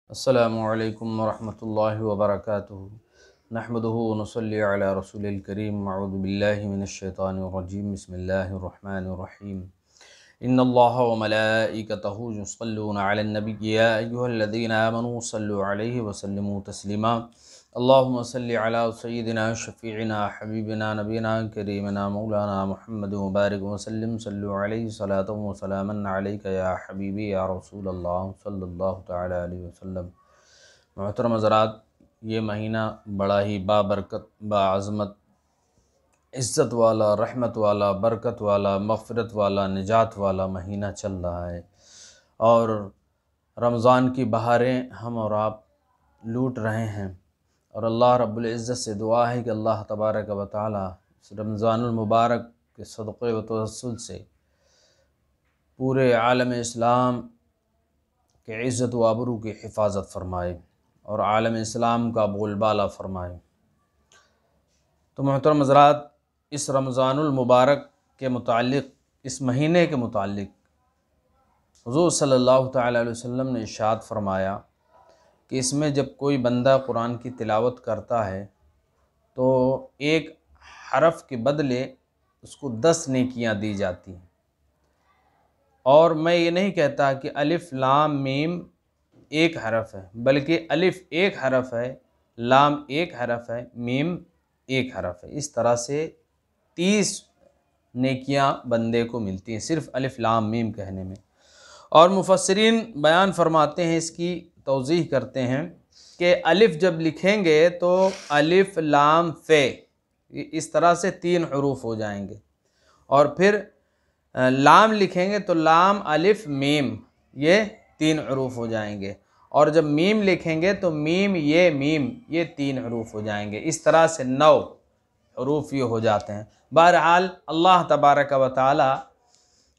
अस्सलामु अलैकुम वरहमतुल्लाहि वबरकातुहू नहमदुहु व नुसल्ली अला रसूलिल करीम अऊज़ु बिल्लाहि मिनश शैतानिर रजीम बिस्मिल्लाहिर रहमानिर रहीम इन्नल्लाह व मलाइकतहु युसल्लूना अलन नबी या अय्युहल्लज़ीना आमनू सल्लु अलैहि व सल्लिमू तस्लीमा अल्लाहुम्मा सल्लि अला सय्यिदिना शफ़ीइना हबीबिना नबीना करीमिना मौलाना मुहम्मद व बारिक व सल्लिम सल्लु अलैहि सलातन व सलामन अलैका या हबीबी या रसूलल्लाह सल्लल्लाहु तआला अलैहि वसल्लम। मोहतरम हज़रात, ये महीना बड़ा ही बाबरकत, बाअज़मत, इज़्ज़त वाला, रहमत वाला, बरकत वाला, मग़फ़िरत वाला, निजात वाला महीना चल रहा है और रमज़ान की बहारें हम और आप लूट रहे हैं। और अल्लाह रब्बुल इज़्ज़त से दुआ है कि अल्लाह तबारक व तआला इस रमज़ानुल मुबारक के सदक़े व तवस्सुल से पूरे आलम इस्लाम के इज़्ज़त व आबरू की हिफाजत फ़रमाए और आलम इस्लाम का बोलबाला फ़रमाए। तो मोहतरम हज़रात, इस रमज़ानुल मुबारक के मुताल्लिक़, इस महीने के मुताल्लिक़ हुज़ूर सल्लल्लाहु तआला अलैहि वसल्लम ने इरशाद फ़रमाया कि इसमें जब कोई बंदा कुरान की तिलावत करता है तो एक हरफ के बदले उसको 10 नेकियां दी जाती हैं। और मैं ये नहीं कहता कि अलिफ लाम मीम एक हरफ है, बल्कि अलिफ एक हरफ है, लाम एक हरफ है, मीम एक हरफ है। इस तरह से 30 नेकियां बंदे को मिलती हैं सिर्फ़ अलिफ लाम मीम कहने में। और मुफस्सिरीन बयान फरमाते हैं, इसकी तौज़ीह करते हैं कि अलिफ जब लिखेंगे तो अलिफ लाम फ़े, इस तरह से 3 हरूफ हो जाएंगे। और फिर लाम लिखेंगे तो लाम अलिफ मीम, ये 3 हरूफ हो जाएंगे। और जब मीम लिखेंगे तो मीम, ये 3 हरूफ हो जाएंगे। इस तरह से 9 हरूफ ये हो जाते हैं। बहरहाल अल्लाह तबारक व तआला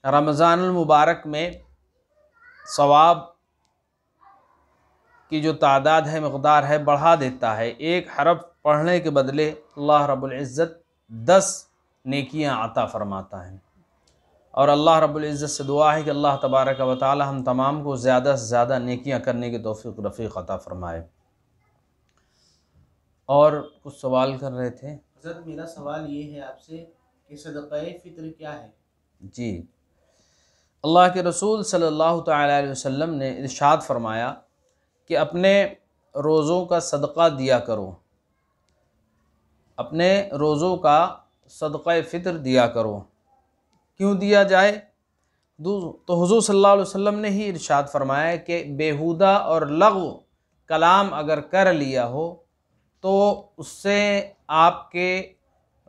रमज़ानुल मुबारक में सवाब की जो तादाद है, मक़दार है, बढ़ा देता है। एक हरफ पढ़ने के बदले अल्लाह रब्बुल इज़्ज़त 10 नेकियां अता फ़रमाता है। और अल्लाह रब्बुल इज़्ज़त से दुआ है कि अल्लाह तबारक व तआला हम तमाम को ज़्यादा से ज़्यादा नेकियां करने की तौफ़ीक़ रफ़ीक़ अता फ़रमाए। और कुछ सवाल कर रहे थे हज़रत, मेरा सवाल ये है आपसे कि सदक़ाए फ़ित्र क्या है? जी, अल्लाह के रसूल सल्लल्लाहु तआला अलैहि वसल्लम ने इरशाद फ़रमाया कि अपने रोज़ों का सदक़ा दिया करो, अपने रोज़ों का सदक़ा फ़ित्र दिया करो। क्यों दिया जाए? तो हुज़ूर सल्लल्लाहु अलैहि वसल्लम ने ही इरशाद फरमाया कि बेहुदा और लग़्व कलाम अगर कर लिया हो तो उससे आपके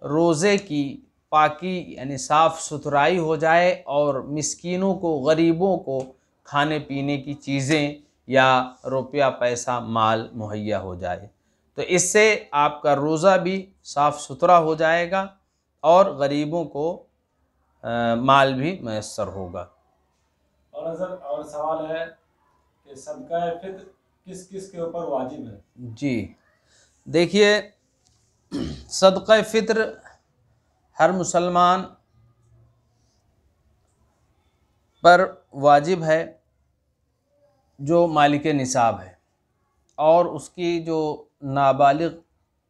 रोज़े की पाकी यानी साफ़ सुथराई हो जाए और मिस्कीनों को, गरीबों को खाने पीने की चीज़ें या रुपया पैसा माल मुहैया हो जाए। तो इससे आपका रोज़ा भी साफ़ सुथरा हो जाएगा और गरीबों को माल भी मैसर होगा। और हज़रत, और सवाल है कि सदका फित्र किस किस के ऊपर वाजिब है? जी देखिए, सदका फ़ित्र हर मुसलमान पर वाजिब है जो मालिक निसाब है और उसकी जो नाबालिग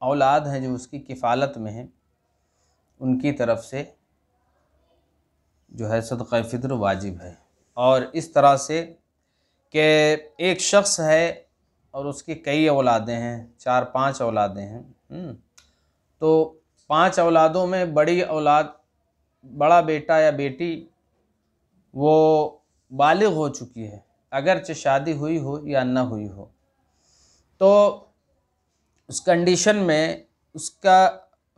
औलाद हैं जो उसकी किफ़ालत में हैं, उनकी तरफ से जो है सदका फ़ित्र वाजिब है। और इस तरह से कि एक शख्स है और उसकी कई औलादें हैं, 4-5 औलादें हैं, तो 5 औलादों में बड़ी औलाद, बड़ा बेटा या बेटी वो बालिग हो चुकी है, अगरचे शादी हुई हो या न हुई हो, तो उस कंडीशन में उसका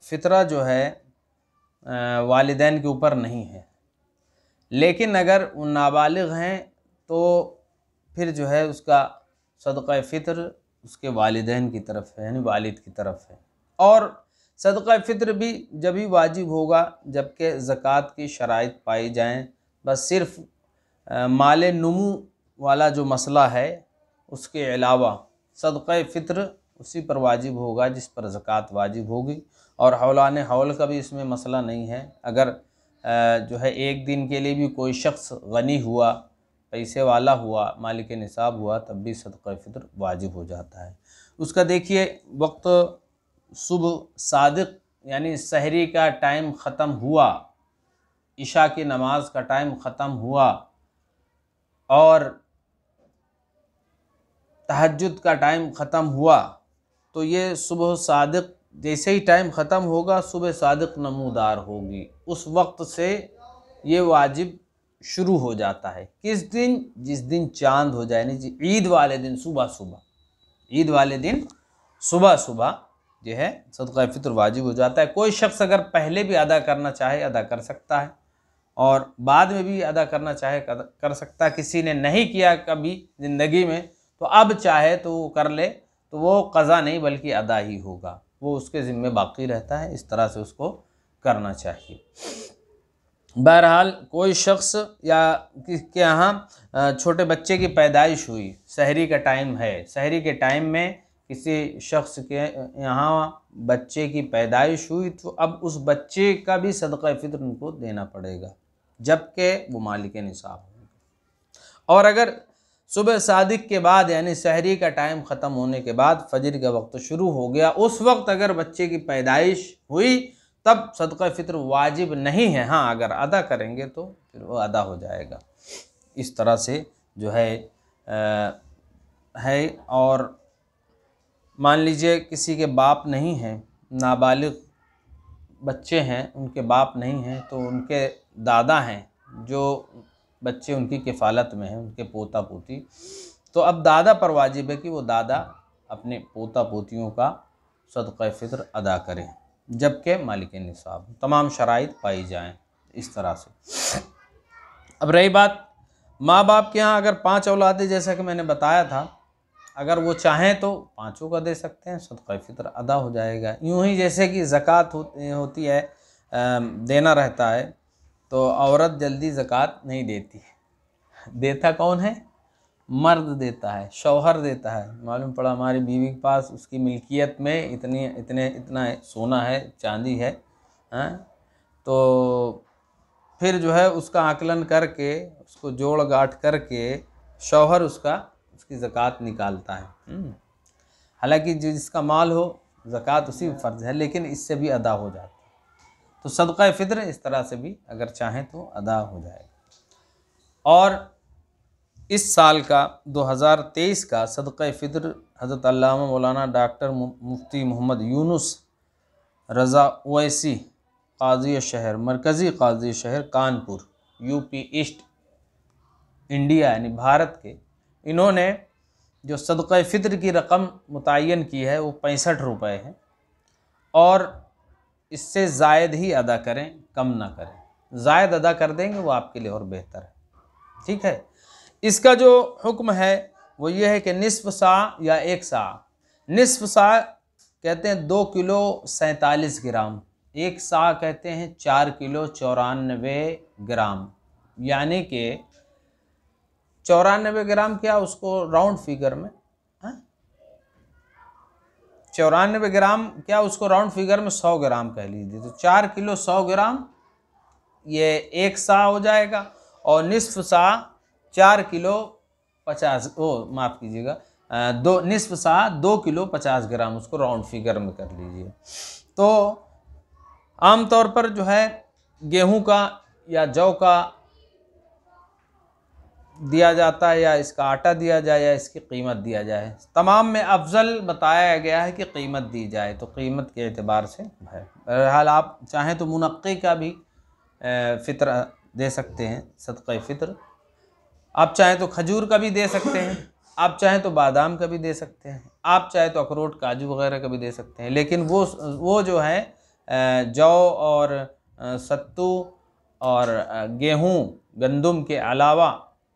फ़ितरा जो है वालिदैन के ऊपर नहीं है। लेकिन अगर वो नाबालिग हैं तो फिर जो है उसका सदका फ़ित्र उसके वालिदैन की तरफ है, यानी वालिद की तरफ है। और सदका फ़ित्र भी जब ही वाजिब होगा जबकि ज़कात की शराइत पाई जाएं। बस सिर्फ़ माले नुमू वाला जो मसला है उसके अलावा सदका फ़ित्र उसी पर वाजिब होगा जिस पर ज़कात वाजिब होगी। और हौलान हौल का भी इसमें मसला नहीं है। अगर जो है एक दिन के लिए भी कोई शख्स गनी हुआ पैसे वाला हुआ, मालिक निसाब हुआ, तब भी सदक़ा फ़ितर वाजिब हो जाता है। उसका देखिए वक्त सुबह सादिक यानी सहरी का टाइम ख़त्म हुआ, इशा की नमाज का टाइम ख़त्म हुआ और तहज्जुद का टाइम ख़त्म हुआ, तो ये सुबह सादिक जैसे ही टाइम ख़त्म होगा सुबह सादिक नमूदार होगी, उस वक्त से ये वाजिब शुरू हो जाता है। किस दिन? जिस दिन चांद हो जाए, यानी ईद वाले दिन सुबह सुबह, ईद वाले दिन सुबह सुबह जो है सदक़ा फ़ितर वाजिब हो जाता है। कोई शख्स अगर पहले भी अदा करना चाहे अदा कर सकता है और बाद में भी अदा करना चाहे कर सकता है। किसी ने नहीं किया कभी ज़िंदगी में तो अब चाहे तो वो कर ले, तो वो क़ज़ा नहीं बल्कि अदा ही होगा, वो उसके ज़िम्मे बाकी रहता है। इस तरह से उसको करना चाहिए। बहरहाल कोई शख्स या के यहाँ छोटे बच्चे की पैदाइश हुई, सहरी का टाइम है, सहरी के टाइम में किसी शख्स के यहाँ बच्चे की पैदाइश हुई, तो अब उस बच्चे का भी सदक़ा फ़ितर उनको देना पड़ेगा, जबकि वो मालिक निसाब होंगे। और अगर सुबह सादिक के बाद यानी सहरी का टाइम ख़त्म होने के बाद फजर का वक्त शुरू हो गया, उस वक्त अगर बच्चे की पैदाइश हुई तब सदक़ा फ़ितर वाजिब नहीं है। हाँ, अगर अदा करेंगे तो फिर वो अदा हो जाएगा। इस तरह से जो है। और मान लीजिए किसी के बाप नहीं हैं, नाबालिग बच्चे हैं, उनके बाप नहीं हैं, तो उनके दादा हैं जो बच्चे उनकी किफ़ालत में हैं, उनके पोता पोती, तो अब दादा पर वाजिब है कि वो दादा अपने पोता पोतियों का सदक़ा फ़ितर अदा करें, जबकि मालिक निसाब तमाम शराइत पाई जाएं। इस तरह से अब रही बात माँ बाप के यहाँ अगर 5 औलादें, जैसा कि मैंने बताया था, अगर वो चाहें तो 5 का दे सकते हैं, सदक़ा फ़ितर अदा हो जाएगा। यूँ ही जैसे कि ज़कात होती है, देना रहता है, तो औरत जल्दी ज़कात नहीं देती, देता कौन है? मर्द देता है, शौहर देता है। मालूम पड़ा हमारी बीवी के पास उसकी मिल्कियत में इतना सोना है, चांदी है, तो फिर जो है उसका आकलन करके, उसको जोड़ गांठ करके शौहर उसकी ज़कात निकालता है। हालांकि जिसका माल हो ज़कात उसी फ़र्ज़ है, लेकिन इससे भी अदा हो जाता है। तो सदक़ा फ़ितर इस तरह से भी अगर चाहें तो अदा हो जाएगा। और इस साल का 2023 का सदक़ा फ़ितर हज़रत अल्लामा मौलाना डॉक्टर मुफ्ती मोहम्मद यूनुस रज़ा ओवैसी क़ाज़ी शहर, मरकज़ी क़ाज़ी शहर कानपुर, यूपी ईस्ट, इंडिया यानी भारत के, इन्होंने जो सदक़ा फ़ितर की रकम मुतय्यन की है वो 65 रुपये है, और इससे ज़ायद ही अदा करें, कम ना करें। ज़ायद अदा कर देंगे वो आपके लिए और बेहतर है। ठीक है। इसका जो हुक्म है वो ये है कि निस्फ़ सा या 1 सा। निस्फ़ सा कहते हैं 2 किलो 47 ग्राम, 1 सा कहते हैं 4 किलो 94 ग्राम, यानी कि 94 ग्राम क्या, उसको राउंड फिगर में 94 ग्राम क्या, उसको राउंड फिगर में 100 ग्राम कह लीजिए, तो 4 किलो 100 ग्राम ये 1 सा हो जाएगा। और निस्फ़ सा 4 किलो 50, माफ़ कीजिएगा, निस्फ़ सा 2 किलो 50 ग्राम, उसको राउंड फिगर में कर लीजिए। तो आम तौर पर जो है गेहूं का या जौ का दिया जाता है, या इसका आटा दिया जाए, या इसकी कीमत दिया जाए। तमाम में अफजल बताया गया है कि कीमत दी जाए, तो कीमत के एतबार से है। बहरहाल आप चाहें तो मुनक्की का भी फ़ितर दे सकते हैं, सदक़ा फ़ितर। आप चाहें तो खजूर का भी दे सकते हैं, आप चाहें तो बादाम का भी दे सकते हैं, आप चाहें तो अखरोट काजू वगैरह का भी दे सकते हैं। लेकिन वो जो है जौ और सत्तू और गेहूँ गंदम के अलावा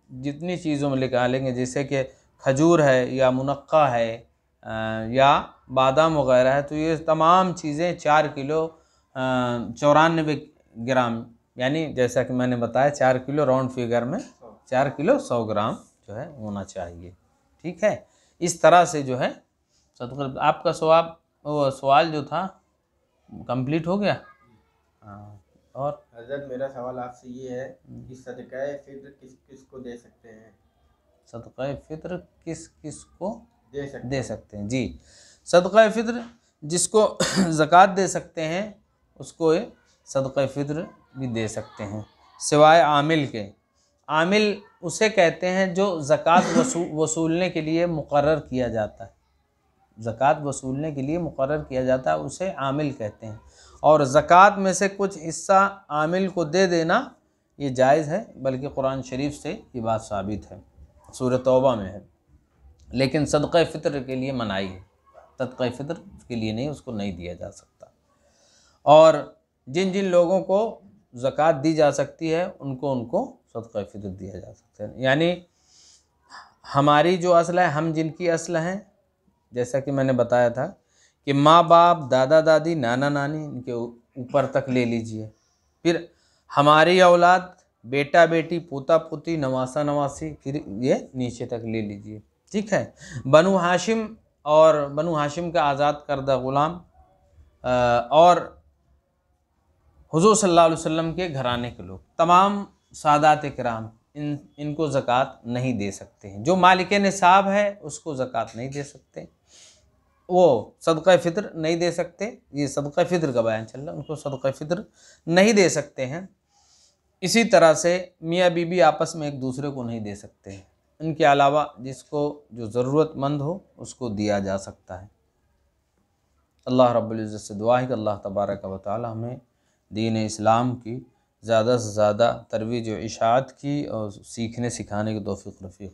जितनी चीज़ों में निकालेंगे, जैसे कि खजूर है या मुनक्का है या बादाम वगैरह है, तो ये तमाम चीज़ें 4 किलो 94 ग्राम, यानी जैसा कि मैंने बताया 4 किलो राउंड फिगर में 4 किलो 100 ग्राम जो है होना चाहिए। ठीक है। इस तरह से जो है सदक़ा। आपका सवाल जो था कंप्लीट हो गया? हाँ, और हजरत मेरा सवाल आपसे ये है कि सदका फित्र किस किस को दे सकते हैं? सदका फ़ित्र किस किस को दे दे सकते हैं? जी, सदका फ़ित्र जिसको ज़कात दे सकते हैं उसको ये सदका फ़ित्र भी दे सकते हैं, सिवाय आमिल के। आमिल उसे कहते हैं जो ज़कात वसूलने के लिए मुकर्रर किया जाता है, ज़कात वसूलने के लिए मुकर्रर किया जाता है, उसे आमिल कहते हैं। और ज़कात में से कुछ हिस्सा आमिल को दे देना ये जायज़ है, बल्कि कुरान शरीफ से ये बात साबित है, सूरह तौबा में है। लेकिन सदक़ा फ़ित्र के लिए मनाही है, सदक़ा फ़ित्र के लिए नहीं, उसको नहीं दिया जा सकता। और जिन जिन लोगों को ज़कात दी जा सकती है उनको सदक़ा फ़ित्र दिया जा सकता है। यानी हमारी जो असल है, हम जिनकी असल हैं, जैसा कि मैंने बताया था कि माँ बाप, दादा दादी, नाना नानी, इनके ऊपर तक ले लीजिए। फिर हमारी औलाद, बेटा बेटी, पोता पोती, नवासा नवासी, फिर ये नीचे तक ले लीजिए। ठीक है। बनु हाशिम और बनु हाशिम का आज़ाद करदा ग़ुलाम और हुज़ूर सल्लल्लाहु अलैहि वसल्लम के घराने के लोग, तमाम सादात किराम इनको ज़कात नहीं दे सकते हैं। जो मालिक निसाब है उसको ज़कात नहीं दे सकते, वो सदक़ा फ़ित्र नहीं दे सकते। ये सदक़ा फ़ित्र का बयान चल रहा है, उनको सदक़ा फ़ित्र नहीं दे सकते हैं। इसी तरह से मियाँ बीबी आपस में एक दूसरे को नहीं दे सकते हैं। इनके अलावा जिसको जो ज़रूरतमंद हो उसको दिया जा सकता है। अल्लाह रब्बुल इज़्ज़त से दुआ है कि अल्लाह तबारक व तआला हमें दीन इस्लाम की ज़्यादा से ज़्यादा तरवीज व इशाअत की और सीखने सिखाने की तौफ़ीक़ रफ़ीक़